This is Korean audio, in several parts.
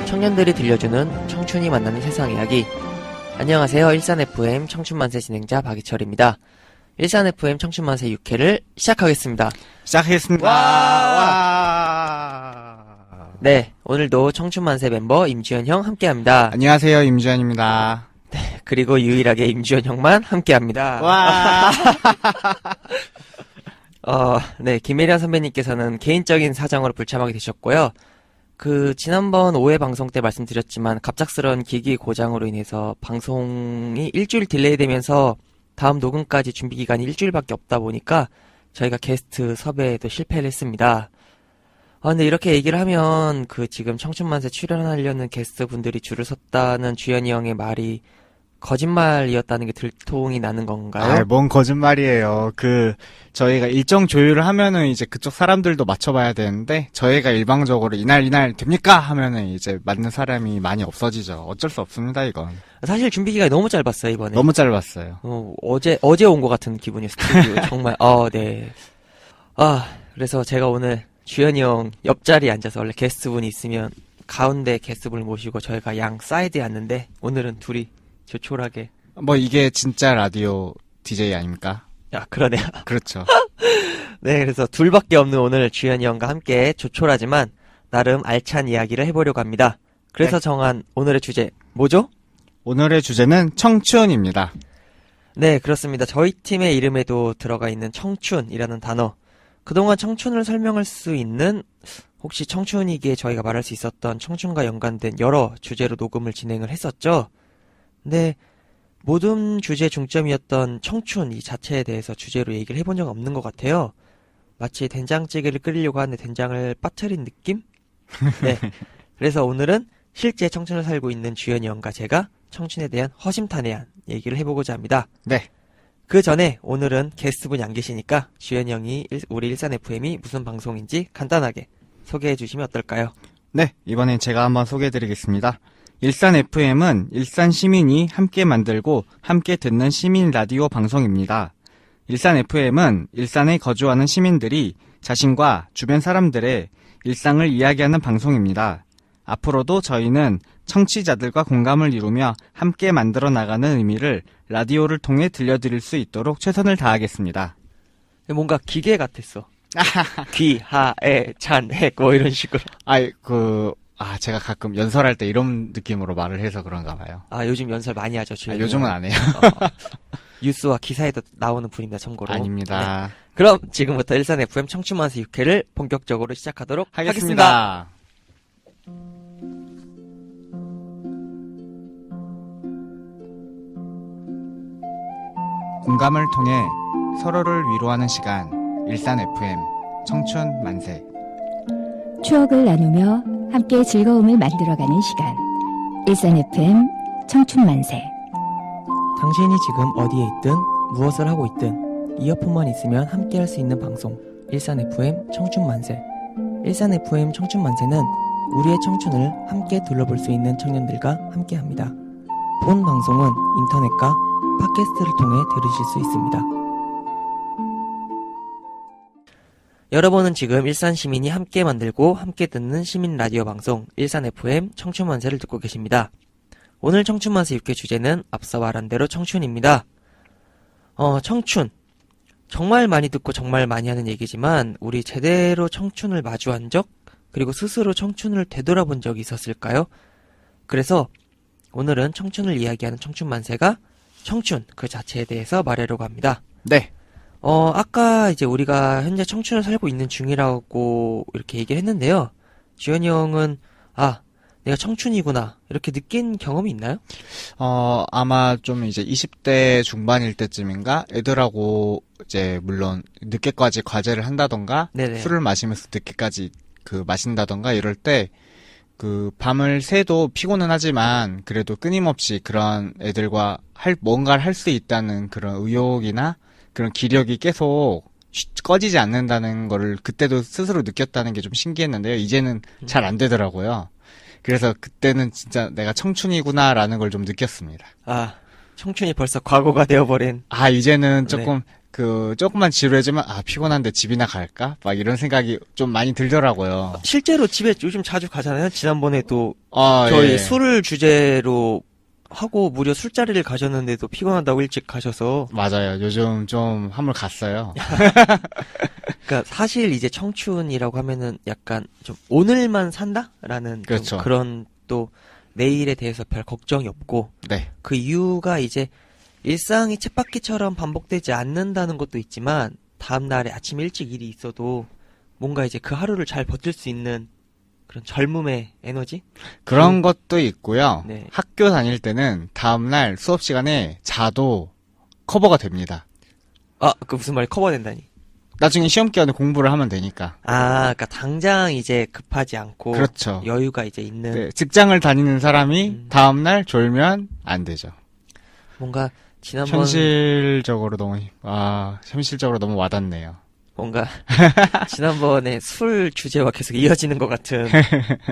청년들이 들려주는 청춘이 만나는 세상 이야기. 안녕하세요. 일산FM 청춘만세 진행자 박이철입니다. 일산FM 청춘만세 6회를 시작하겠습니다. 시작하겠습니다. 와. 네, 오늘도 청춘만세 멤버 임주현 형 함께합니다. 안녕하세요. 임주현입니다. 네, 그리고 유일하게 임주현 형만 함께합니다. 와. 네, 김혜련 선배님께서는 개인적인 사정으로 불참하게 되셨고요. 지난번 5회 방송 때 말씀드렸지만 갑작스러운 기기 고장으로 인해서 방송이 일주일 딜레이 되면서 다음 녹음까지 준비 기간이 일주일밖에 없다 보니까 저희가 게스트 섭외에도 실패를 했습니다. 근데 이렇게 얘기를 하면 지금 청춘만세 출연하려는 게스트 분들이 줄을 섰다는 주현이 형의 말이 거짓말이었다는 게 들통이 나는 건가요? 뭔 거짓말이에요. 저희가 일정 조율을 하면은 이제 그쪽 사람들도 맞춰봐야 되는데, 저희가 일방적으로 이날 됩니까? 하면은 이제 맞는 사람이 많이 없어지죠. 어쩔 수 없습니다, 이건. 사실 준비 기간이 너무 짧았어요, 이번에. 너무 짧았어요. 어제 온 것 같은 기분이었어요. 정말, 네. 그래서 제가 오늘 주현이 형 옆자리에 앉아서 원래 게스트분이 있으면 가운데 게스트분을 모시고 저희가 양 사이드에 앉는데, 오늘은 둘이 조촐하게. 이게 진짜 라디오 DJ 아닙니까? 그러네요. 그렇죠. 네, 그래서 둘밖에 없는 오늘 주현이 형과 함께 조촐하지만 나름 알찬 이야기를 해보려고 합니다. 그래서 네. 정한 오늘의 주제, 뭐죠? 오늘의 주제는 청춘입니다. 네, 그렇습니다. 저희 팀의 이름에도 들어가 있는 청춘이라는 단어. 그동안 청춘을 설명할 수 있는, 혹시 청춘이기에 저희가 말할 수 있었던 청춘과 연관된 여러 주제로 녹음을 진행을 했었죠. 근데 모든 주제 중점이었던 청춘 이 자체에 대해서 주제로 얘기를 해본 적은 없는 것 같아요. 마치 된장찌개를 끓이려고 하는데 된장을 빠뜨린 느낌? 네. 그래서 오늘은 실제 청춘을 살고 있는 주현이 형과 제가 청춘에 대한 허심탄회한 얘기를 해보고자 합니다. 네. 그 전에 오늘은 게스트분이 안 계시니까 주현이 형이 우리 일산FM이 무슨 방송인지 간단하게 소개해 주시면 어떨까요? 네, 이번엔 제가 한번 소개해드리겠습니다. 일산FM은 일산 시민이 함께 만들고 함께 듣는 시민 라디오 방송입니다. 일산FM은 일산에 거주하는 시민들이 자신과 주변 사람들의 일상을 이야기하는 방송입니다. 앞으로도 저희는 청취자들과 공감을 이루며 함께 만들어 나가는 의미를 라디오를 통해 들려드릴 수 있도록 최선을 다하겠습니다. 뭔가 기계 같았어. 귀, 하, 에, 찬, 핵, 이런 식으로. 제가 가끔 연설할 때 이런 느낌으로 말을 해서 그런가 봐요. 요즘 연설 많이 하죠, 주현이. 요즘은 안 해요. 뉴스와 기사에도 나오는 분입니다, 참고로. 아닙니다. 네. 그럼 지금부터 일산FM 청춘만세 6회를 본격적으로 시작하도록 하겠습니다. 공감을 통해 서로를 위로하는 시간, 일산FM 청춘 만세. 추억을 나누며 함께 즐거움을 만들어가는 시간, 일산FM 청춘만세. 당신이 지금 어디에 있든 무엇을 하고 있든 이어폰만 있으면 함께 할 수 있는 방송, 일산FM 청춘만세. 일산FM 청춘만세는 우리의 청춘을 함께 둘러볼 수 있는 청년들과 함께합니다. 본 방송은 인터넷과 팟캐스트를 통해 들으실 수 있습니다. 여러분은 지금 일산 시민이 함께 만들고 함께 듣는 시민 라디오 방송 일산FM 청춘만세를 듣고 계십니다. 오늘 청춘만세 6회 주제는 앞서 말한 대로 청춘입니다. 청춘. 정말 많이 듣고 정말 많이 하는 얘기지만 우리 제대로 청춘을 마주한 적, 그리고 스스로 청춘을 되돌아본 적이 있었을까요? 그래서 오늘은 청춘을 이야기하는 청춘만세가 청춘 그 자체에 대해서 말하려고 합니다. 네. 아까 이제 우리가 현재 청춘을 살고 있는 중이라고 이렇게 얘기를 했는데요. 주현이 형은, 내가 청춘이구나, 이렇게 느낀 경험이 있나요? 아마 좀 이제 20대 중반일 때쯤인가? 애들하고 이제 물론 늦게까지 과제를 한다던가, 네네. 술을 마시면서 늦게까지 마신다던가 이럴 때, 밤을 새도 피곤은 하지만 그래도 끊임없이 그런 애들과 뭔가를 할 수 있다는 그런 의욕이나 그런 기력이 계속 꺼지지 않는다는 거를 그때도 스스로 느꼈다는 게 좀 신기했는데요. 이제는 잘 안 되더라고요. 그래서 그때는 진짜 내가 청춘이구나라는 걸 좀 느꼈습니다. 청춘이 벌써 과거가 되어버린. 이제는 조금 조금만 지루해지면, 피곤한데 집이나 갈까? 막 이런 생각이 좀 많이 들더라고요. 실제로 집에 요즘 자주 가잖아요. 지난번에도 아, 저희 예. 술을 주제로 하고 무려 술자리를 가셨는데도 피곤하다고 일찍 가셔서. 맞아요. 요즘 좀 한물 갔어요. 그러니까 사실 이제 청춘이라고 하면은 약간 좀 오늘만 산다라는 좀 그렇죠. 그런 또 내일에 대해서 별 걱정이 없고 네. 그 이유가 이제 일상이 쳇바퀴처럼 반복되지 않는다는 것도 있지만 다음 날에 아침 일찍 일이 있어도 뭔가 이제 그 하루를 잘 버틸 수 있는 그런 젊음의 에너지? 그런 것도 있고요. 네. 학교 다닐 때는 다음날 수업 시간에 자도 커버가 됩니다. 그 무슨 말이 커버된다니. 나중에 시험 기간에 공부를 하면 되니까. 그러니까 당장 이제 급하지 않고 그렇죠. 여유가 이제 있는 네, 직장을 다니는 사람이 음. 다음날 졸면 안 되죠. 뭔가 지난번 현실적으로 너무 와닿네요. 뭔가 지난번에 술 주제와 계속 이어지는 것 같은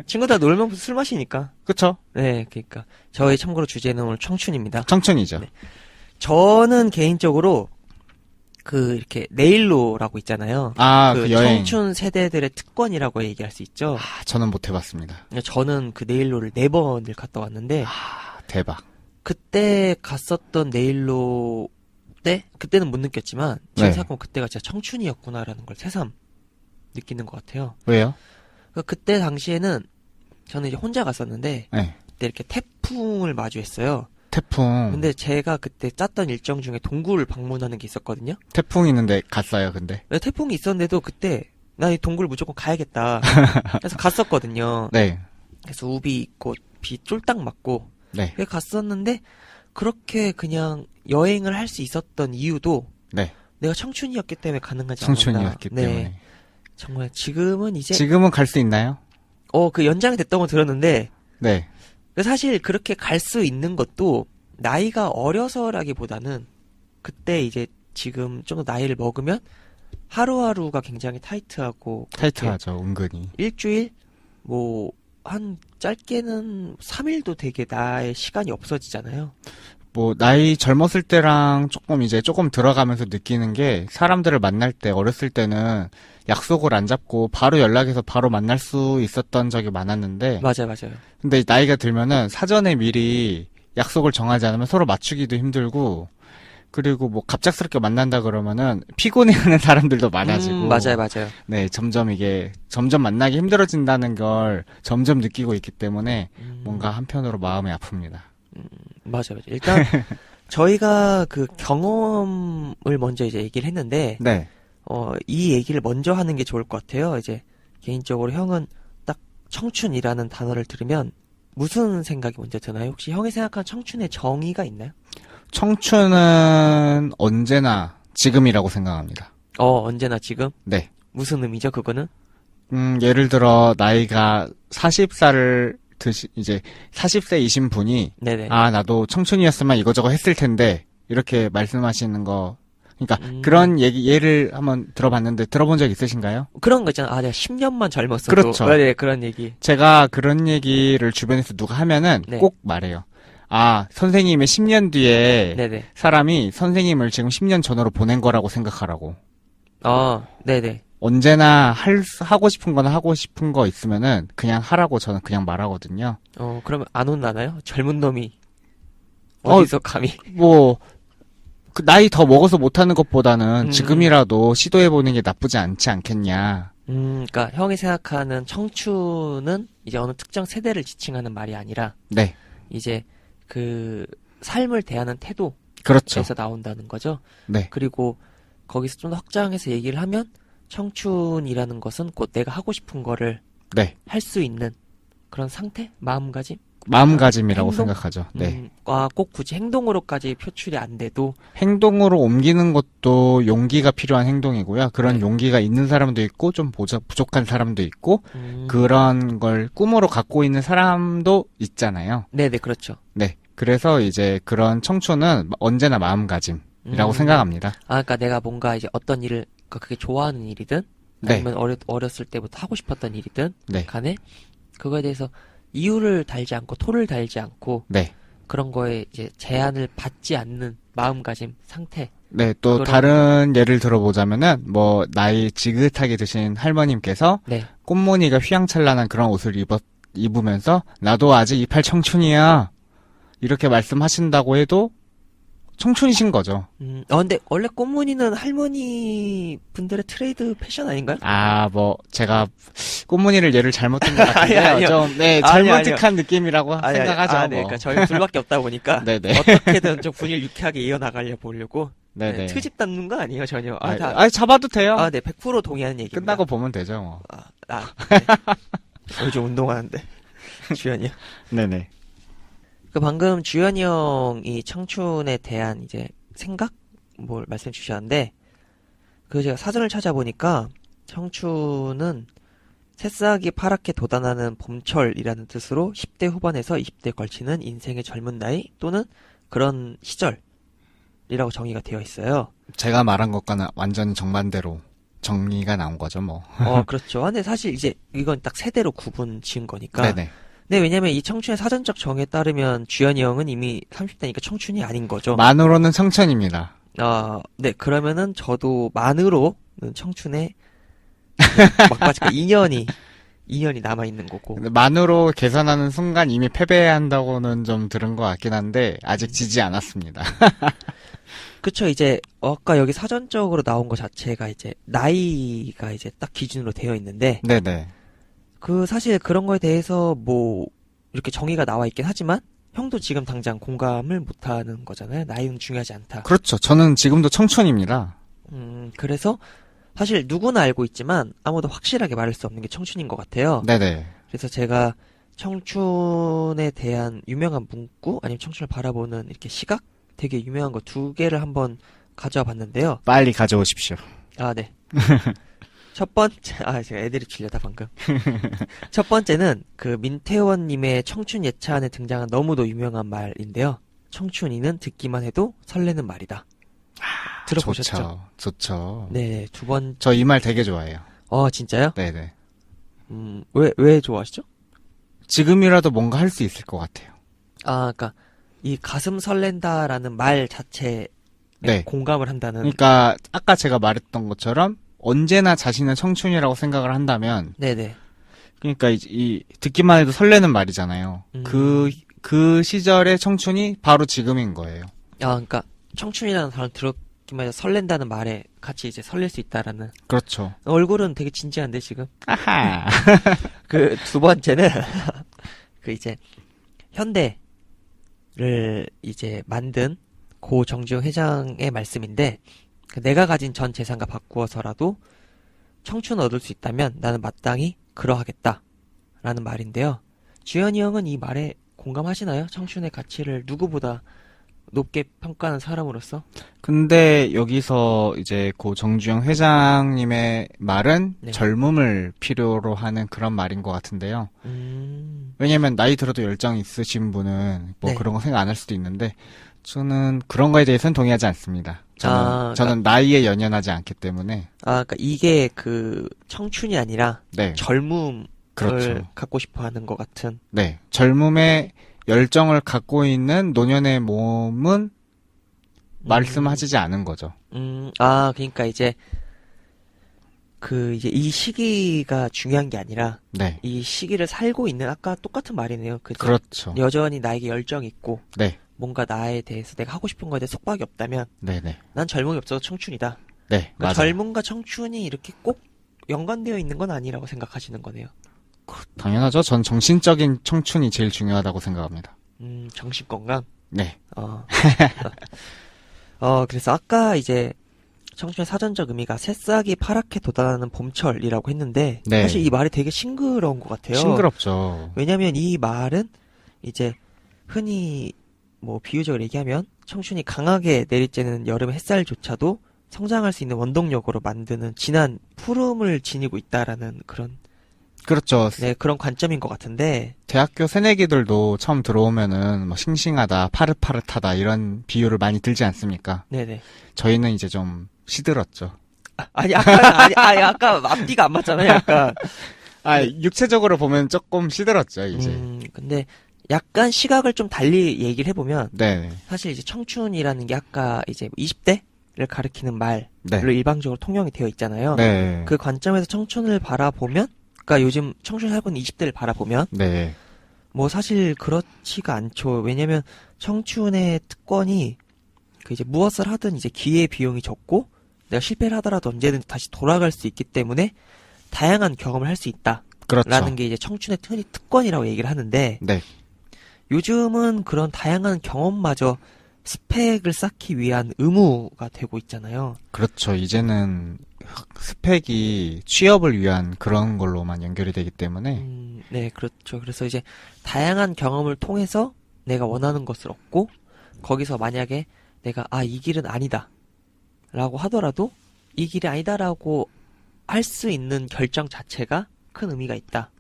친구들 놀면 술 마시니까. 그쵸? 네, 그러니까 저희 참고로 주제는 오늘 청춘입니다. 청춘이죠. 네. 저는 개인적으로 이렇게 네일로라고 있잖아요. 그 여행. 청춘 세대들의 특권이라고 얘기할 수 있죠. 저는 못 해봤습니다. 저는 그 네일로를 4번을 갔다 왔는데 대박. 그때 갔었던 네일로 때 그때는 못 느꼈지만 지금 네. 생각하면 그때가 진짜 청춘이었구나라는 걸 새삼 느끼는 것 같아요. 왜요? 그때 당시에는 저는 이제 혼자 갔었는데 네. 그때 이렇게 태풍을 마주했어요. 태풍. 근데 제가 그때 짰던 일정 중에 동굴을 방문하는 게 있었거든요. 태풍 있는데 갔어요, 근데. 근데 태풍이 있었는데도 그때 나 이 동굴 무조건 가야겠다. 그래서 갔었거든요. 네. 그래서 우비 입고 비 쫄딱 맞고 네. 그래 갔었는데 그렇게 그냥 여행을 할 수 있었던 이유도 네. 내가 청춘이었기 때문에 가능하지 않았나. 청춘이었기 네. 때문에. 정말 지금은 이제 지금은 갈 수 있나요? 그 연장이 됐던 건 들었는데 네. 사실 그렇게 갈 수 있는 것도 나이가 어려서라기보다는 그때 이제 지금 좀 더 나이를 먹으면 하루하루가 굉장히 타이트하고 타이트하죠, 은근히. 일주일 뭐 한 짧게는 3일도 되게 나의 시간이 없어지잖아요. 나이 젊었을 때랑 조금 들어가면서 느끼는 게 사람들을 만날 때 어렸을 때는 약속을 안 잡고 바로 연락해서 바로 만날 수 있었던 적이 많았는데 맞아요. 근데 나이가 들면은 사전에 미리 약속을 정하지 않으면 서로 맞추기도 힘들고 그리고 갑작스럽게 만난다 그러면은 피곤해하는 사람들도 많아지고 맞아요. 네, 점점 만나기 힘들어진다는 걸 점점 느끼고 있기 때문에 뭔가 한편으로 마음이 아픕니다. 맞아요. 일단 저희가 그 경험을 먼저 이제 얘기를 했는데 네. 이 얘기를 먼저 하는 게 좋을 것 같아요. 이제 개인적으로 형은 딱 청춘이라는 단어를 들으면 무슨 생각이 먼저 드나요? 혹시 형이 생각하는 청춘의 정의가 있나요? 청춘은 언제나 지금이라고 생각합니다. 언제나 지금? 네. 무슨 의미죠, 그거는? 예를 들어 나이가 40살을 이제 40세이신 분이 네네. 나도 청춘이었으면 이거저거 했을 텐데 이렇게 말씀하시는 거 그러니까 그런 예를 한번 들어본 적 있으신가요? 그런 거 있잖아. 내가 10년만 젊었어도. 그렇죠. 네, 그런 얘기. 제가 그런 얘기를 주변에서 누가 하면은 네. 꼭 말해요. 선생님의 10년 뒤에 네네. 사람이 선생님을 지금 10년 전으로 보낸 거라고 생각하라고. 네네. 언제나 하고 싶은 거나 하고 싶은 거 있으면은 그냥 하라고 저는 그냥 말하거든요. 그러면 안 혼나나요? 젊은 놈이 어디서 감히? 그 나이 더 먹어서 못하는 것보다는 음. 지금이라도 시도해보는 게 나쁘지 않지 않겠냐. 그러니까 형이 생각하는 청춘은 이제 어느 특정 세대를 지칭하는 말이 아니라 네. 이제 그 삶을 대하는 태도에서 그렇죠. 나온다는 거죠. 네. 그리고 거기서 좀 더 확장해서 얘기를 하면 청춘이라는 것은 곧 내가 하고 싶은 거를 네. 할 수 있는 그런 상태? 마음가짐? 마음가짐이라고 행동? 생각하죠. 네. 꼭 굳이 행동으로까지 표출이 안 돼도 행동으로 옮기는 것도 용기가 필요한 행동이고요. 그런 네. 용기가 있는 사람도 있고 좀 부족한 사람도 있고 그런 걸 꿈으로 갖고 있는 사람도 있잖아요. 네네, 그렇죠. 네. 그래서 이제 그런 청춘은 언제나 마음가짐이라고 생각합니다. 그러니까 내가 뭔가 이제 어떤 일을 그게 좋아하는 일이든 네. 아니면 어렸을 때부터 하고 싶었던 일이든 네. 간에 그거에 대해서 이유를 달지 않고 토를 달지 않고 네. 그런 거에 이제 제한을 받지 않는 마음가짐, 상태. 네, 또 그런- 다른 예를 들어보자면은, 뭐, 나이 지긋하게 드신 할머님께서 네. 꽃무늬가 휘황찬란한 그런 옷을 입으면서, 나도 아직 28 청춘이야. 이렇게 말씀하신다고 해도 청춘이신 거죠. 근데 원래 꽃무늬는 할머니 분들의 트레이드 패션 아닌가요? 아, 뭐, 제가 꽃무늬를 예를 잘못 든 것 같은데요. 아니요. 좀, 네, 아니요, 잘못한 느낌이라고 생각하죠. 네, 뭐. 그러니까 저희 둘밖에 없다 보니까 네네. 어떻게든 좀 분위기를 유쾌하게 이어나가려 보려고 네네. 트집 잡는 거 아니에요 전혀. 잡아도 돼요. 네, 100% 동의하는 얘기입니다. 끝나고 보면 되죠, 뭐. 네. 요즘 운동하는데 주현이. 네네. 그 방금 주현이 형이 청춘에 대한 이제 생각 뭘 말씀 주셨는데 그 제가 사전을 찾아보니까 청춘은 새싹이 파랗게 돋아나는 봄철이라는 뜻으로 10대 후반에서 20대에 걸치는 인생의 젊은 나이 또는 그런 시절이라고 정의가 되어 있어요. 제가 말한 것과는 완전 정반대로 정리가 나온 거죠, 뭐. 그렇죠. 근데 사실 이제 이건 딱 세대로 구분 지은 거니까. 네네. 네, 왜냐면 이 청춘의 사전적 정의에 따르면 주현이 형은 이미 30대니까 청춘이 아닌 거죠. 만으로는 청춘입니다. 네, 그러면은 저도 만으로는 청춘에 막바지가 2년이 남아있는 거고. 근데 만으로 계산하는 순간 이미 패배한다고는 좀 들은 것 같긴 한데, 아직 지지 않았습니다. 그쵸, 이제, 아까 여기 사전적으로 나온 것 자체가 이제, 나이가 이제 딱 기준으로 되어 있는데, 네네. 사실 그런 거에 대해서 뭐, 이렇게 정의가 나와 있긴 하지만, 형도 지금 당장 공감을 못 하는 거잖아요. 나이는 중요하지 않다. 그렇죠. 저는 지금도 청춘입니다. 그래서, 사실 누구나 알고 있지만, 아무도 확실하게 말할 수 없는 게 청춘인 것 같아요. 네네. 그래서 제가 청춘에 대한 유명한 문구, 아니면 청춘을 바라보는 이렇게 시각? 되게 유명한 거 2개를 한번 가져와 봤는데요. 빨리 가져오십시오. 네. 첫 번째, 제가 애드립 치려다 방금. 첫 번째는 그 민태원님의 청춘 예차안에 등장한 너무도 유명한 말인데요. 청춘이는 듣기만 해도 설레는 말이다. 들어보셨죠? 좋죠. 네, 두 번, 저 이 말 되게 좋아해요. 진짜요? 네네. 왜 좋아하시죠? 지금이라도 뭔가 할 수 있을 것 같아요. 그러니까 이 가슴 설렌다라는 말 자체에 네. 공감을 한다는. 그러니까 아까 제가 말했던 것처럼 언제나 자신은 청춘이라고 생각을 한다면, 네네. 그러니까 이 듣기만 해도 설레는 말이잖아요. 그 시절의 청춘이 바로 지금인 거예요. 그러니까 청춘이라는 단어 들었기만 해도 설렌다는 말에 같이 이제 설렐 수 있다라는. 그렇죠. 얼굴은 되게 진지한데 지금. 아하. 그 두 번째는 그 이제 현대를 이제 만든 고 정주영 회장의 말씀인데, 내가 가진 전 재산과 바꾸어서라도 청춘을 얻을 수 있다면 나는 마땅히 그러하겠다 라는 말인데요. 주현이 형은 이 말에 공감하시나요? 청춘의 가치를 누구보다 높게 평가하는 사람으로서? 근데 여기서 이제 고 정주영 회장님의 말은 네. 젊음을 필요로 하는 그런 말인 것 같은데요. 왜냐면 나이 들어도 열정 있으신 분은 뭐 네. 그런 거 생각 안 할 수도 있는데, 저는 그런 거에 대해서는 동의하지 않습니다. 저는 나이에 연연하지 않기 때문에. 그러니까 이게 그 청춘이 아니라 네. 젊음을 그렇죠. 갖고 싶어 하는 것 같은. 네. 젊음의 열정을 갖고 있는 노년의 몸은 말씀하시지 않은 거죠. 그러니까 이제 이제 이 시기가 중요한 게 아니라 네. 이 시기를 살고 있는, 아까 똑같은 말이네요. 그죠? 그렇죠. 여전히 나에게 열정이 있고 네. 뭔가 나에 대해서 내가 하고 싶은 거에 대해 속박이 없다면 네네. 난 젊음이 없어도 청춘이다. 네. 그러니까 맞아요. 젊음과 청춘이 이렇게 꼭 연관되어 있는 건 아니라고 생각하시는 거네요. 당연하죠. 전 정신적인 청춘이 제일 중요하다고 생각합니다. 정신 건강. 네. 그래서 아까 이제 청춘의 사전적 의미가 새싹이 파랗게 돋아나는 봄철이라고 했는데, 네. 사실 이 말이 되게 싱그러운 것 같아요. 싱그럽죠. 왜냐면 이 말은 이제 흔히 뭐 비유적으로 얘기하면 청춘이 강하게 내리쬐는 여름 햇살조차도 성장할 수 있는 원동력으로 만드는 진한 푸름을 지니고 있다라는 그런, 그렇죠. 네, 그런 관점인 것 같은데, 대학교 새내기들도 처음 들어오면은 뭐 싱싱하다, 파릇파릇하다 이런 비유를 많이 들지 않습니까? 네네. 저희는 이제 좀 시들었죠. 아까 앞뒤가 안 맞잖아요, 약간. 육체적으로 보면 조금 시들었죠, 이제. 근데 약간 시각을 좀 달리 얘기를 해보면 네. 사실 이제 청춘이라는 게 아까 이제 20대를 가리키는 말로 네. 일방적으로 통용이 되어 있잖아요. 네. 그 관점에서 청춘을 바라보면, 그러니까 요즘 청춘 살고 있는 20대를 바라보면 네. 뭐 사실 그렇지가 않죠. 왜냐면 청춘의 특권이 그 이제 무엇을 하든 이제 기회 비용이 적고 내가 실패를 하더라도 언제든 다시 돌아갈 수 있기 때문에 다양한 경험을 할 수 있다라는 그렇죠. 게 이제 청춘의 흔히 특권이라고 얘기를 하는데 네. 요즘은 그런 다양한 경험마저 스펙을 쌓기 위한 의무가 되고 있잖아요. 그렇죠. 이제는 스펙이 취업을 위한 그런 걸로만 연결이 되기 때문에 네, 그렇죠. 그래서 이제 다양한 경험을 통해서 내가 원하는 것을 얻고 거기서 만약에 내가 이 길은 아니다 라고 하더라도 이 길이 아니다라고 할 수 있는 결정 자체가 큰 의미가 있다.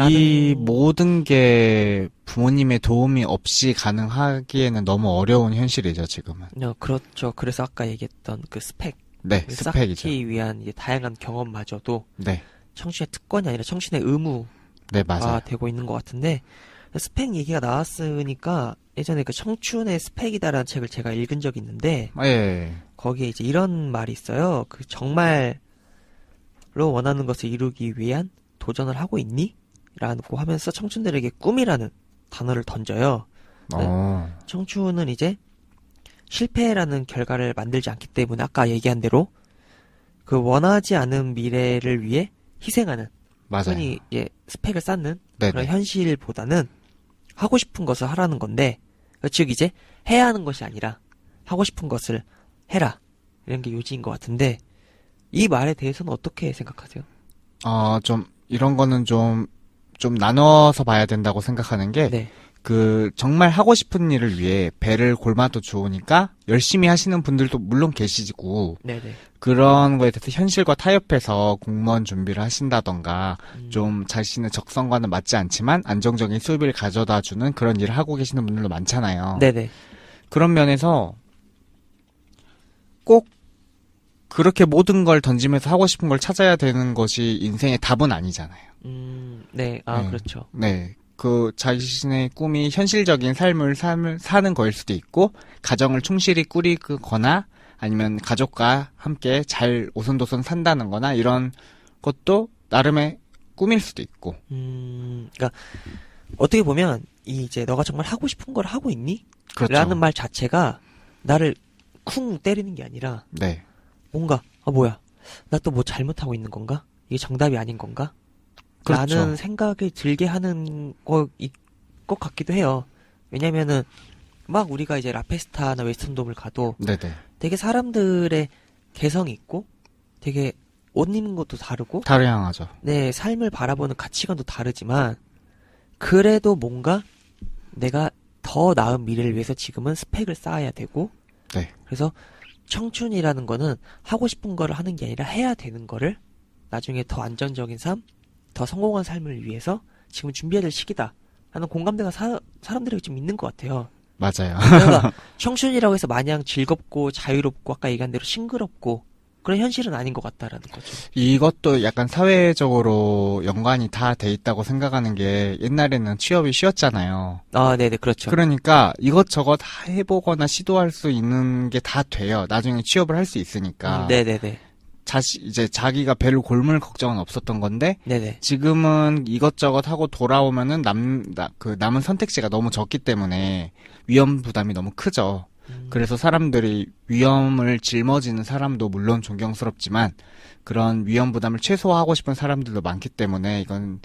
이 모든 게 부모님의 도움이 없이 가능하기에는 너무 어려운 현실이죠, 지금은. 그렇죠. 그래서 아까 얘기했던 그 스펙을 네, 스펙이죠. 쌓기 위한 이제 다양한 경험마저도 네. 청춘의 특권이 아니라 청춘의 의무가 네, 맞아요. 되고 있는 것 같은데 스펙 얘기가 나왔으니까 예전에 그 청춘의 스펙이다라는 책을 제가 읽은 적이 있는데 예. 거기에 이제 이런 말이 있어요. 그 정말로 원하는 것을 이루기 위한 도전을 하고 있니? 라고 하면서 청춘들에게 꿈이라는 단어를 던져요. 청춘은 이제 실패라는 결과를 만들지 않기 때문에 아까 얘기한 대로 그 원하지 않은 미래를 위해 희생하는 맞아요. 흔히 이제 스펙을 쌓는 네네. 그런 현실보다는 하고 싶은 것을 하라는 건데 즉 이제 해야 하는 것이 아니라 하고 싶은 것을 해라 이런 게 요지인 것 같은데 이 말에 대해서는 어떻게 생각하세요? 좀 이런 거는 좀 나눠서 봐야 된다고 생각하는 게 네. 정말 하고 싶은 일을 위해 배를 골마도 주우니까 열심히 하시는 분들도 물론 계시고, 네네. 그런 거에 대해서 현실과 타협해서 공무원 준비를 하신다던가, 좀 자신의 적성과는 맞지 않지만 안정적인 수입을 가져다 주는 그런 일을 하고 계시는 분들도 많잖아요. 네네. 그런 면에서 꼭 그렇게 모든 걸 던지면서 하고 싶은 걸 찾아야 되는 것이 인생의 답은 아니잖아요. 네. 네. 그렇죠. 네. 자신의 꿈이 현실적인 삶을 사는 거일 수도 있고, 가정을 충실히 꾸리거나, 아니면 가족과 함께 잘 오손도손 산다는 거나, 이런 것도 나름의 꿈일 수도 있고. 그러니까, 어떻게 보면, 이제 너가 정말 하고 싶은 걸 하고 있니? 그렇죠. 라는 말 자체가 나를 쿵 때리는 게 아니라, 네. 뭔가, 뭐야. 나 또 뭐 잘못하고 있는 건가? 이게 정답이 아닌 건가? 그렇죠. 라는 생각이 들게 하는 것 같기도 해요. 왜냐면은, 막 우리가 이제 라페스타나 웨스턴돔을 가도 네네. 되게 사람들의 개성이 있고, 되게 옷 입는 것도 다르고, 다양하죠. 내 삶을 바라보는 가치관도 다르지만, 그래도 뭔가 내가 더 나은 미래를 위해서 지금은 스펙을 쌓아야 되고, 네. 그래서 청춘이라는 거는 하고 싶은 거를 하는 게 아니라 해야 되는 거를 나중에 더 안정적인 삶, 더 성공한 삶을 위해서 지금 준비해야 될 시기다. 라는 공감대가 사람들에게 좀 있는 것 같아요. 맞아요. 그러니까 청춘이라고 해서 마냥 즐겁고 자유롭고 아까 얘기한 대로 싱그럽고 그런 현실은 아닌 것 같다라는 거죠. 이것도 약간 사회적으로 연관이 다 돼 있다고 생각하는 게, 옛날에는 취업이 쉬웠잖아요. 네네, 그렇죠. 그러니까 이것저것 다 해보거나 시도할 수 있는 게 다 돼요. 나중에 취업을 할 수 있으니까. 네네네. 이제 자기가 배를 골물 걱정은 없었던 건데, 네네. 지금은 이것저것 하고 돌아오면은 남은 선택지가 너무 적기 때문에 위험 부담이 너무 크죠. 그래서 사람들이 위험을 짊어지는 사람도 물론 존경스럽지만, 그런 위험 부담을 최소화하고 싶은 사람들도 많기 때문에, 이건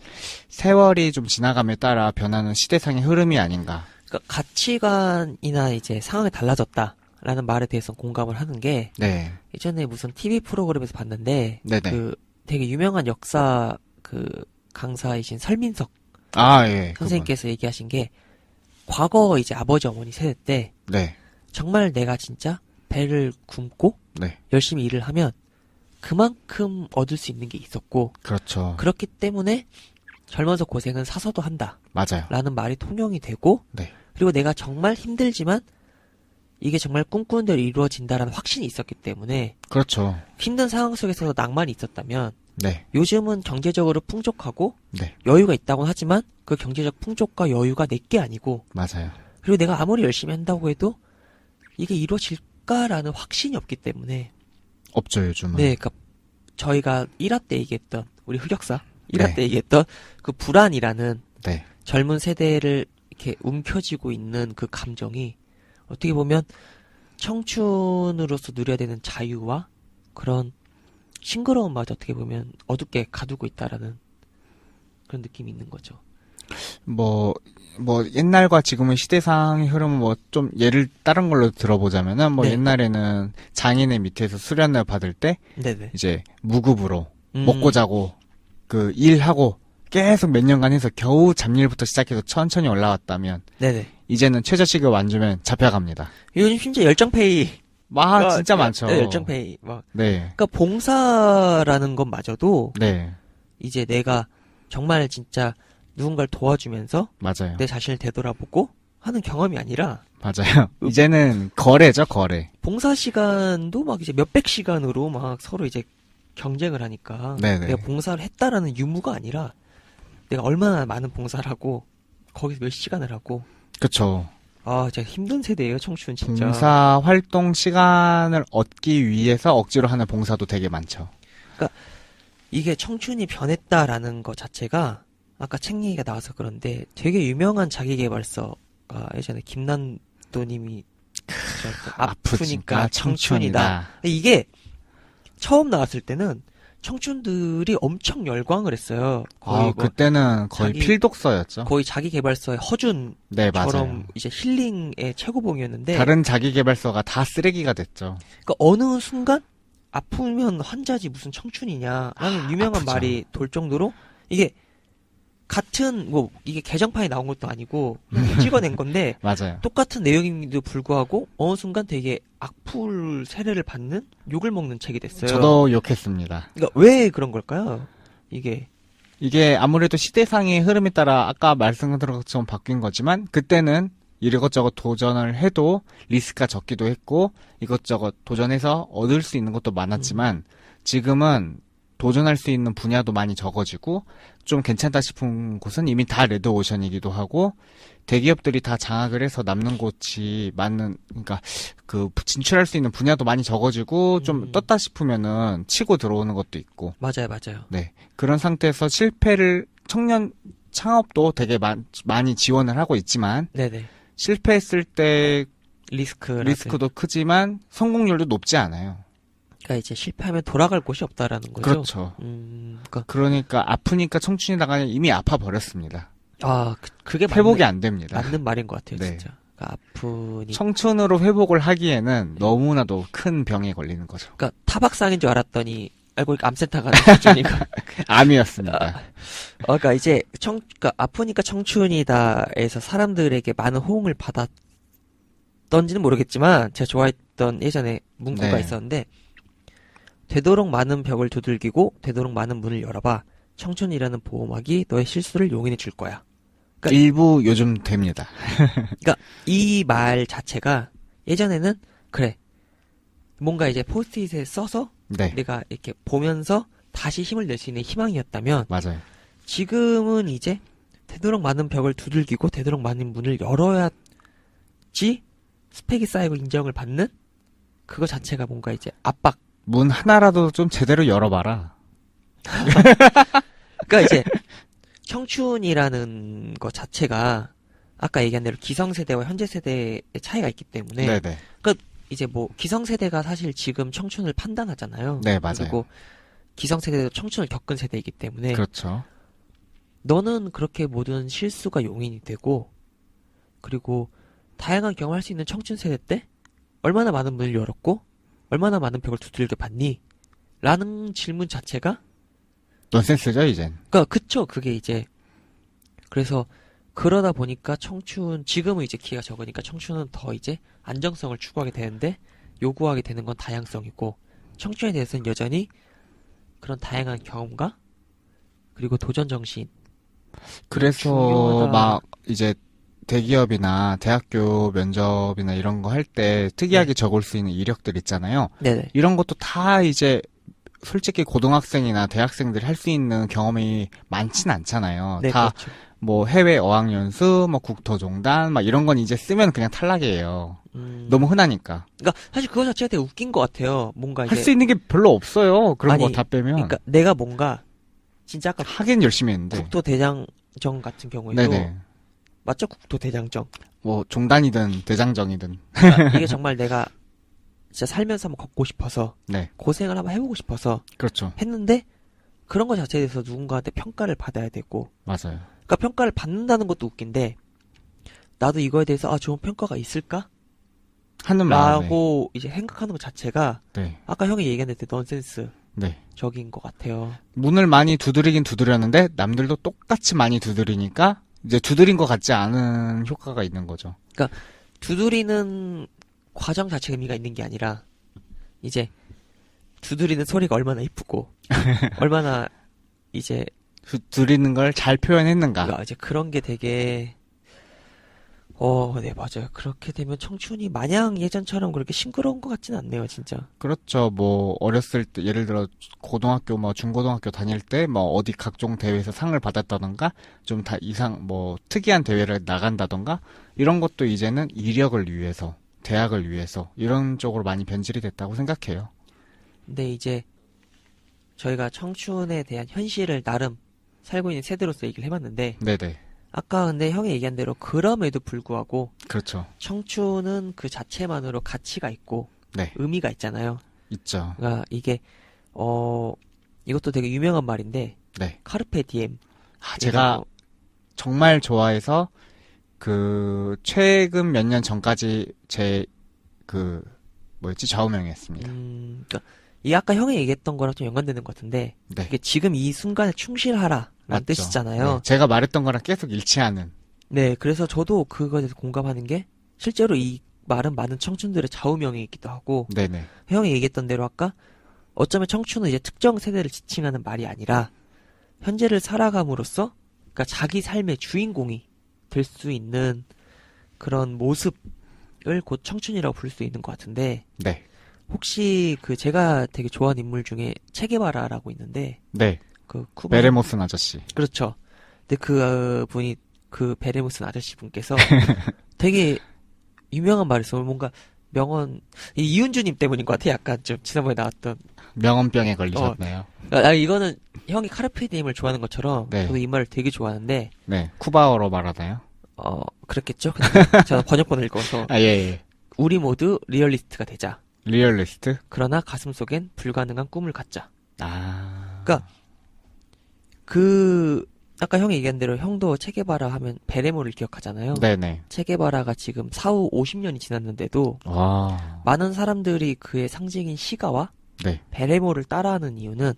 세월이 좀 지나감에 따라 변하는 시대상의 흐름이 아닌가. 그러니까 가치관이나 이제 상황이 달라졌다라는 말에 대해서 공감을 하는 게 네. 예전에 무슨 TV 프로그램에서 봤는데 네네. 되게 유명한 역사 강사이신 설민석 예. 선생님께서 얘기하신 게 과거 이제 아버지 어머니 세대 때 네. 정말 내가 진짜 배를 굶고 네. 열심히 일을 하면 그만큼 얻을 수 있는 게 있었고 그렇죠. 그렇기 때문에 젊어서 고생은 사서도 한다 맞아요. 라는 말이 통용이 되고 네. 그리고 내가 정말 힘들지만 이게 정말 꿈꾸는 대로 이루어진다라는 확신이 있었기 때문에 그렇죠. 힘든 상황 속에서도 낭만이 있었다면 네. 요즘은 경제적으로 풍족하고 네. 여유가 있다고는 하지만 그 경제적 풍족과 여유가 내게 아니고 맞아요. 그리고 내가 아무리 열심히 한다고 해도 이게 이루어질까라는 확신이 없기 때문에 없죠, 요즘은. 네, 그러니까 저희가 1화 때 얘기했던 우리 흑역사 1화 네. 때 얘기했던 그 불안이라는 네. 젊은 세대를 이렇게 움켜쥐고 있는 그 감정이 어떻게 보면 청춘으로서 누려야 되는 자유와 그런 싱그러움마저 어떻게 보면 어둡게 가두고 있다라는 그런 느낌이 있는 거죠. 뭐 옛날과 지금의 시대상의 흐름은 뭐 좀 예를 다른 걸로 들어보자면은 뭐 네. 옛날에는 장인의 밑에서 수련을 받을 때 네네. 이제 무급으로 음. 먹고 자고 그 일하고 계속 몇 년간 해서 겨우 잡일부터 시작해서 천천히 올라왔다면 네네. 이제는 최저시급 안 주면 잡혀갑니다. 요즘 심지어 열정페이. 진짜 많죠. 네, 열정페이. 네. 그러니까 봉사라는 것마저도 네. 이제 내가 정말 진짜 누군가를 도와주면서 맞아요. 내 자신을 되돌아보고 하는 경험이 아니라 맞아요. 이제는 거래죠, 거래. 봉사 시간도 막 이제 몇백 시간으로 막 서로 이제 경쟁을 하니까 네네. 내가 봉사를 했다라는 유무가 아니라 내가 얼마나 많은 봉사를 하고 거기서 몇 시간을 하고 그쵸. 진짜 힘든 세대예요, 청춘 진짜. 봉사 활동 시간을 얻기 위해서 억지로 하는 봉사도 되게 많죠. 이게 청춘이 변했다라는 것 자체가 아까 책 얘기가 나와서 그런데 되게 유명한 자기계발서가 예전에 김난도님이 아프니까 청춘이다. 근데 이게 처음 나왔을 때는 청춘들이 엄청 열광을 했어요. 거의 그때는 거의 자기- 필독서였죠. 거의 자기계발서의 허준처럼 네, 맞아요. 이제 힐링의 최고봉이었는데 다른 자기계발서가 다 쓰레기가 됐죠. 그러니까 어느 순간 아프면 환자지 무슨 청춘이냐라는 유명한 아프죠. 말이 돌 정도로 이게 같은 뭐 이게 개정판이 나온 것도 아니고 그냥 찍어낸 건데 맞아요. 똑같은 내용임에도 불구하고 어느 순간 되게 악플 세례를 받는 욕을 먹는 책이 됐어요. 저도 욕했습니다. 그러니까 왜 그런 걸까요? 이게 이게 아무래도 시대상의 흐름에 따라 아까 말씀드린 것처럼 바뀐 거지만 그때는 이것저것 도전을 해도 리스크가 적기도 했고 이것저것 도전해서 얻을 수 있는 것도 많았지만 지금은 도전할 수 있는 분야도 많이 적어지고 좀 괜찮다 싶은 곳은 이미 다 레드오션이기도 하고 대기업들이 다 장악을 해서 남는 곳이 그러니까 그 진출할 수 있는 분야도 많이 적어지고 좀 떴다 싶으면은 치고 들어오는 것도 있고 맞아요. 네. 그런 상태에서 청년 창업도 되게 많이 지원을 하고 있지만 네네. 실패했을 때 리스크도 크지만 성공률도 높지 않아요. 그러니까 이제 실패하면 돌아갈 곳이 없다라는 거죠. 그렇죠. 그러니까 아프니까 청춘이다가 이미 아파 버렸습니다. 그게 회복이 안 됩니다. 맞는 말인 것 같아요, 네. 진짜. 그러니까 아프니. 청춘으로 회복을 하기에는 너무나도 큰 병에 걸리는 거죠. 그러니까 타박상인 줄 알았더니 알고 보니까 암센터 가는 수준이니까. 암이었습니다. 그러니까 이제 그러니까 아프니까 청춘이다에서 사람들에게 많은 호응을 받았던지는 모르겠지만 제가 좋아했던 예전에 문구가 네. 있었는데 되도록 많은 벽을 두들기고 되도록 많은 문을 열어봐. 청춘이라는 보호막이 너의 실수를 용인해 줄 거야. 그러니까 일부 요즘 됩니다. 이 말 자체가 예전에는 그래 뭔가 이제 포스트잇에 써서 네. 내가 이렇게 보면서 다시 힘을 낼 수 있는 희망이었다면 맞아요. 지금은 이제 되도록 많은 벽을 두들기고 되도록 많은 문을 열어야지 스펙이 쌓이고 인정을 받는 그거 자체가 뭔가 이제 압박. 문 하나라도 좀 제대로 열어봐라. 그러니까 이제 청춘이라는 것 자체가 아까 얘기한 대로 기성세대와 현재세대의 차이가 있기 때문에 네네. 이제 뭐 기성세대가 사실 지금 청춘을 판단하잖아요. 네, 맞아요. 그리고 기성세대도 청춘을 겪은 세대이기 때문에 그렇죠. 너는 그렇게 모든 실수가 용인이 되고 그리고 다양한 경험을 할 수 있는 청춘 세대 때 얼마나 많은 문을 열었고 얼마나 많은 벽을 두들겨 봤니? 라는 질문 자체가 넌센스죠, 이젠. 그러니까 그쵸. 그게 이제 그래서 그러다 보니까 지금은 이제 기회가 적으니까 청춘은 더 이제 안정성을 추구하게 되는데 요구하게 되는 건 다양성이고 청춘에 대해서는 여전히 그런 다양한 경험과 그리고 도전 정신. 그래서 중요하다. 막 이제 대기업이나 대학교 면접이나 이런 거 할 때 특이하게 적을 수 있는 이력들 있잖아요. 네네. 이런 것도 다 이제 솔직히 고등학생이나 대학생들이 할 수 있는 경험이 많진 않잖아요. 네, 다 그렇죠. 뭐 해외 어학연수, 뭐 국토종단, 막 이런 건 이제 쓰면 그냥 탈락이에요. 너무 흔하니까. 그러니까 사실 그거 자체가 되게 웃긴 것 같아요. 뭔가 할 이제 수 있는 게 별로 없어요. 그런 아니, 거 다 빼면. 그러니까 내가 뭔가 진짜 아까 하긴 열심히 했는데. 국토대장정 같은 경우에도 네네. 맞죠? 국토대장정. 뭐 종단이든 대장정이든. 그러니까 이게 정말 내가 진짜 살면서 한번 걷고 싶어서 네. 고생을 한번 해보고 싶어서 그렇죠. 했는데 그런 거 자체에 대해서 누군가한테 평가를 받아야 되고 맞아요. 그러니까 평가를 받는다는 것도 웃긴데 나도 이거에 대해서 아 좋은 평가가 있을까? 하는 마음에. 라고 이제 생각하는 것 자체가 네. 아까 형이 얘기했는데 넌센스적인 네. 것 같아요. 문을 많이 두드리긴 두드렸는데 남들도 똑같이 많이 두드리니까 이제 두드린 것 같지 않은 효과가 있는 거죠. 두드리는 과정 자체 의미가 있는 게 아니라 이제 두드리는 소리가 얼마나 이쁘고 얼마나 이제 두드리는 걸 잘 표현했는가. 이제 그런 게 되게 네 맞아요. 그렇게 되면 청춘이 마냥 예전처럼 그렇게 싱그러운 것 같진 않네요, 진짜. 그렇죠. 뭐 어렸을 때 예를 들어 고등학교 뭐 중고등학교 다닐 때 뭐 어디 각종 대회에서 상을 받았다던가 좀 다 이상 뭐 특이한 대회를 나간다던가 이런 것도 이제는 이력을 위해서 대학을 위해서 이런 쪽으로 많이 변질이 됐다고 생각해요. 근데 이제 저희가 청춘에 대한 현실을 나름 살고 있는 세대로서 얘기를 해봤는데 네네. 아까 근데 형이 얘기한 대로 그럼에도 불구하고 그렇죠. 청춘은 그 자체만으로 가치가 있고 네. 의미가 있잖아요. 있죠. 그러니까 이게 이것도 되게 유명한 말인데 네. 카르페 디엠. 제가 정말 좋아해서 그 최근 몇 년 전까지 제 그 뭐였지 좌우명이었습니다. 그러니까 이 아까 형이 얘기했던 거랑 좀 연관되는 것 같은데 네. 이게 지금 이 순간에 충실하라라는 맞죠. 뜻이잖아요. 네. 제가 말했던 거랑 계속 일치하는. 네, 그래서 저도 그거에 대해서 공감하는 게 실제로 이 말은 많은 청춘들의 좌우명이기도 하고 네네. 형이 얘기했던 대로 아까 어쩌면 청춘은 이제 특정 세대를 지칭하는 말이 아니라 현재를 살아감으로써 그러니까 자기 삶의 주인공이 될 수 있는 그런 모습을 곧 청춘이라고 부를 수 있는 것 같은데 네. 혹시 그 제가 되게 좋아하는 인물 중에 체게바라라고 있는데 네. 그 쿠바 베레모슨 아저씨. 그렇죠. 근데 그 분이 그 베레무슨 아저씨 분께서 되게 유명한 말을 써요. 뭔가 명언 이윤주님 때문인 것 같아. 약간 좀 지난번에 나왔던 명언병에 걸리셨네요. 이거는 형이 카르페 디엠을 좋아하는 것처럼 네. 저도 이 말을 되게 좋아하는데 네. 쿠바어로 말하나요? 그렇겠죠. 근데 저는 번역본을 읽어서 아, 예. 우리 모두 리얼리스트가 되자. 리얼리스트? 그러나 가슴속엔 불가능한 꿈을 갖자. 아. 그러니까 아까 형이 얘기한 대로 형도 체게바라 하면 베레모를 기억하잖아요. 네네. 체게바라가 지금 사후 50년이 지났는데도 와. 많은 사람들이 그의 상징인 시가와 네. 베레모를 따라하는 이유는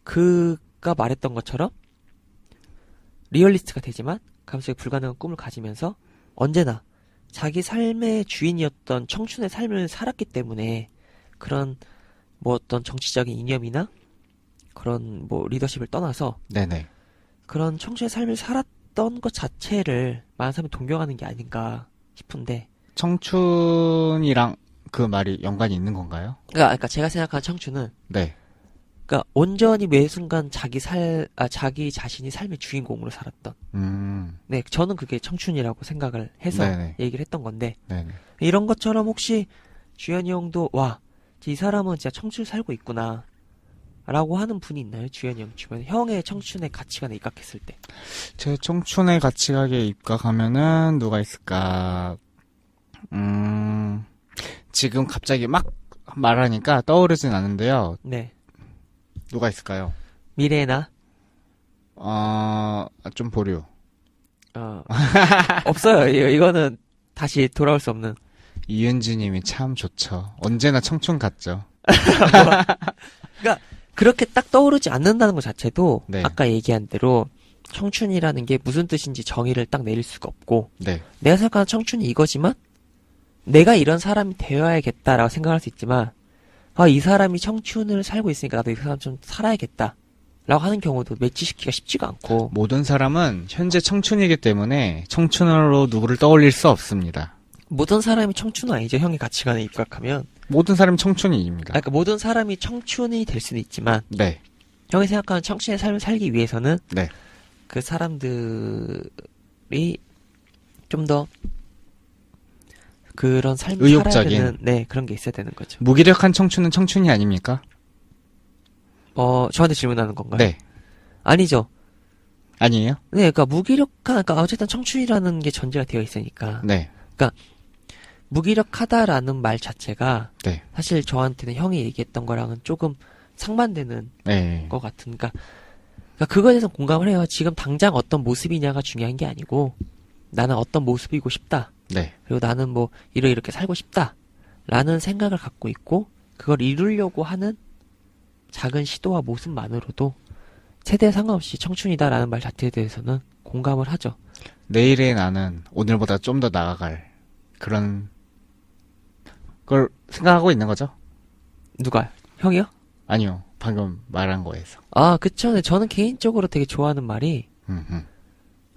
그가 말했던 것처럼 리얼리스트가 되지만 가슴속에 불가능한 꿈을 가지면서 언제나 자기 삶의 주인이었던 청춘의 삶을 살았기 때문에 그런 뭐 어떤 정치적인 이념이나 그런 뭐 리더십을 떠나서 네네. 그런 청춘의 삶을 살았던 것 자체를 많은 사람이 동경하는 게 아닌가 싶은데 청춘이랑 그 말이 연관이 있는 건가요? 그러니까 제가 생각하는 청춘은 네. 그러니까 온전히 매 순간 자기 자신이 삶의 주인공으로 살았던 네 저는 그게 청춘이라고 생각을 해서 네네. 얘기를 했던 건데 네네. 이런 것처럼 혹시 주현이 형도 와 이 사람은 진짜 청춘을 살고 있구나 라고 하는 분이 있나요? 주현이 형 주변에 형의 청춘의 가치관에 입각했을 때 제 청춘의 가치관에 입각하면은 누가 있을까? 지금 갑자기 막 말하니까 떠오르진 않은데요. 네 누가 있을까요? 미래나 좀 보류. 없어요. 이거는 다시 돌아올 수 없는. 이은주님이 참 좋죠. 언제나 청춘 같죠. 그러니까 그렇게 딱 떠오르지 않는다는 것 자체도 네. 아까 얘기한 대로 청춘이라는 게 무슨 뜻인지 정의를 딱 내릴 수가 없고 네. 내가 생각하는 청춘이 이거지만 내가 이런 사람이 되어야겠다라고 생각할 수 있지만 이 사람이 청춘을 살고 있으니까 나도 이 사람 좀 살아야겠다 라고 하는 경우도 매치시키기가 쉽지가 않고 모든 사람은 현재 청춘이기 때문에 청춘으로 누구를 떠올릴 수 없습니다. 모든 사람이 청춘은 아니죠. 형의 가치관에 입각하면. 모든 사람이 청춘인입니다. 그러니까 모든 사람이 청춘이 될 수는 있지만 네. 형이 생각하는 청춘의 삶을 살기 위해서는 네. 그 사람들이 좀 더 그런 삶을 살아야 의욕적인. 되는 네, 그런 게 있어야 되는 거죠. 무기력한 청춘은 청춘이 아닙니까? 저한테 질문하는 건가요? 네. 아니죠. 아니에요? 네, 그러니까 무기력한, 그러니까 어쨌든 청춘이라는 게 전제가 되어 있으니까. 네. 무기력하다라는 말 자체가 네. 사실 저한테는 형이 얘기했던 거랑은 조금 상반되는 네. 것 같은, 그러니까 그거에 대해서 공감을 해요. 지금 당장 어떤 모습이냐가 중요한 게 아니고 나는 어떤 모습이고 싶다. 네. 그리고 나는 뭐 이렇게 살고 싶다. 라는 생각을 갖고 있고 그걸 이루려고 하는 작은 시도와 모습만으로도 세대에 상관없이 청춘이다라는 말 자체에 대해서는 공감을 하죠. 내일의 나는 오늘보다 좀 더 나아갈 그런 걸 생각하고 있는 거죠? 누가요? 형이요? 아니요. 방금 말한 거에서. 아, 그쵸. 근데 저는 개인적으로 되게 좋아하는 말이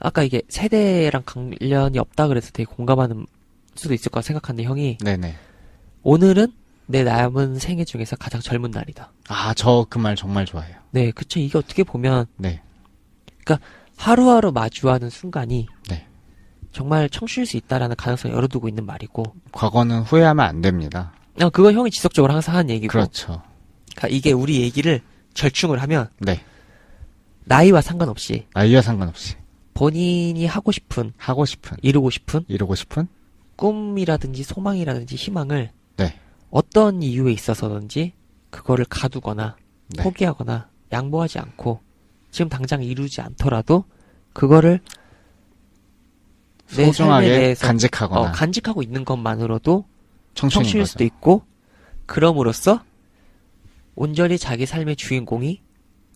아까 이게 세대랑 관련이 없다 그래서 되게 공감하는 수도 있을 거라 생각하는데 형이 네네. 오늘은 내 남은 생애 중에서 가장 젊은 날이다. 아, 저 그 말 정말 좋아해요. 네, 그쵸. 이게 어떻게 보면 네. 하루하루 마주하는 순간이 네. 정말 청춘일 수 있다라는 가능성을 열어두고 있는 말이고 과거는 후회하면 안 됩니다. 그거 형이 지속적으로 항상 하는 얘기고 그렇죠. 그러니까 이게 우리 얘기를 절충을 하면 네. 나이와 상관없이 나이와 상관없이 본인이 하고 싶은 하고 싶은, 이루고 싶은 이루고 싶은, 꿈이라든지 소망이라든지 희망을 네. 어떤 이유에 있어서든지 그거를 가두거나 네. 포기하거나 양보하지 않고 지금 당장 이루지 않더라도 그거를 내 삶에 소중하게 대해서 간직하거나 간직하고 있는 것만으로도 청춘인 청춘일 거죠. 수도 있고 그럼으로써 온전히 자기 삶의 주인공이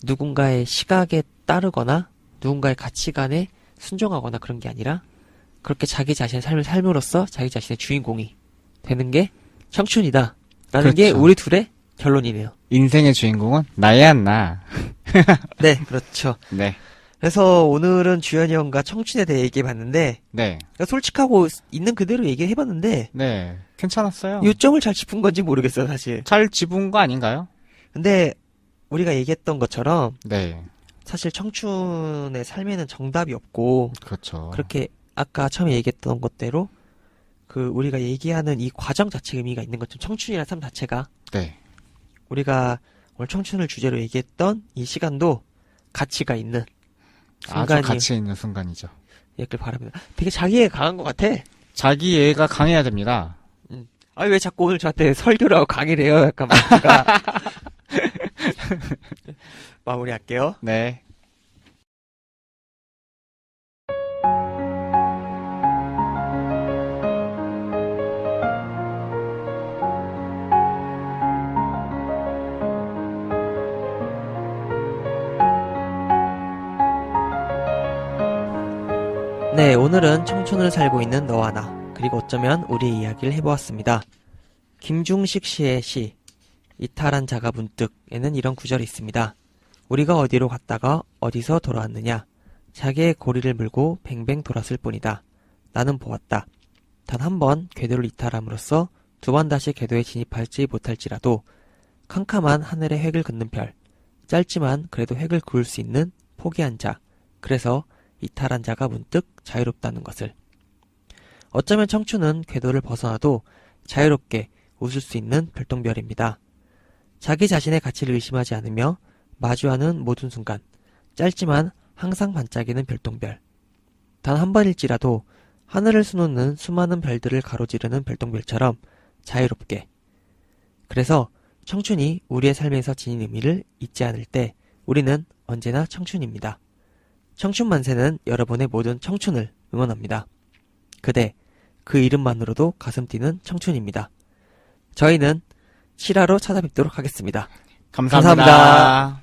누군가의 시각에 따르거나 누군가의 가치관에 순종하거나 그런 게 아니라 그렇게 자기 자신의 삶을 삶으로써 자기 자신의 주인공이 되는 게 청춘이다 라는 게 그렇죠. 우리 둘의 결론이네요. 인생의 주인공은 나야 나. 네, 그렇죠. 네. 그래서 오늘은 주현이 형과 청춘에 대해 얘기해봤는데 네. 그러니까 솔직하고 있는 그대로 얘기해봤는데 네. 괜찮았어요. 요점을 잘 짚은 건지 모르겠어요, 사실. 잘 짚은 거 아닌가요? 근데 우리가 얘기했던 것처럼 네. 사실 청춘의 삶에는 정답이 없고 그렇죠. 그렇게 아까 처음에 얘기했던 것대로 그 우리가 얘기하는 이 과정 자체가 의미가 있는 것처럼 청춘이라는 삶 자체가 네. 우리가 오늘 청춘을 주제로 얘기했던 이 시간도 가치가 있는 아주 순간이 가치 있는 순간이죠. 였길 바랍니다. 되게 자기애가 강한 것 같아. 자기 애가 강해야 됩니다. 아, 왜 자꾸 오늘 저한테 설교를 하고 강의를 해요? 약간 마무리가. 마무리할게요. 네. 네, 오늘은 청춘을 살고 있는 너와 나, 그리고 어쩌면 우리의 이야기를 해보았습니다. 김중식 씨의 시, 이탈한 자가 문득에는 이런 구절이 있습니다. 우리가 어디로 갔다가 어디서 돌아왔느냐. 자기의 고리를 물고 뱅뱅 돌았을 뿐이다. 나는 보았다. 단 한 번 궤도를 이탈함으로써 두 번 다시 궤도에 진입할지 못할지라도 캄캄한 하늘의 획을 긋는 별, 짧지만 그래도 획을 그을 수 있는 포기한 자, 그래서 이탈한 자가 문득 자유롭다는 것을. 어쩌면 청춘은 궤도를 벗어나도 자유롭게 웃을 수 있는 별똥별입니다. 자기 자신의 가치를 의심하지 않으며 마주하는 모든 순간, 짧지만 항상 반짝이는 별똥별. 단 한 번일지라도 하늘을 수놓는 수많은 별들을 가로지르는 별똥별처럼 자유롭게. 그래서 청춘이 우리의 삶에서 지닌 의미를 잊지 않을 때 우리는 언제나 청춘입니다. 청춘 만세는 여러분의 모든 청춘을 응원합니다. 그대, 그 이름만으로도 가슴 뛰는 청춘입니다. 저희는 실화로 찾아뵙도록 하겠습니다. 감사합니다. 감사합니다.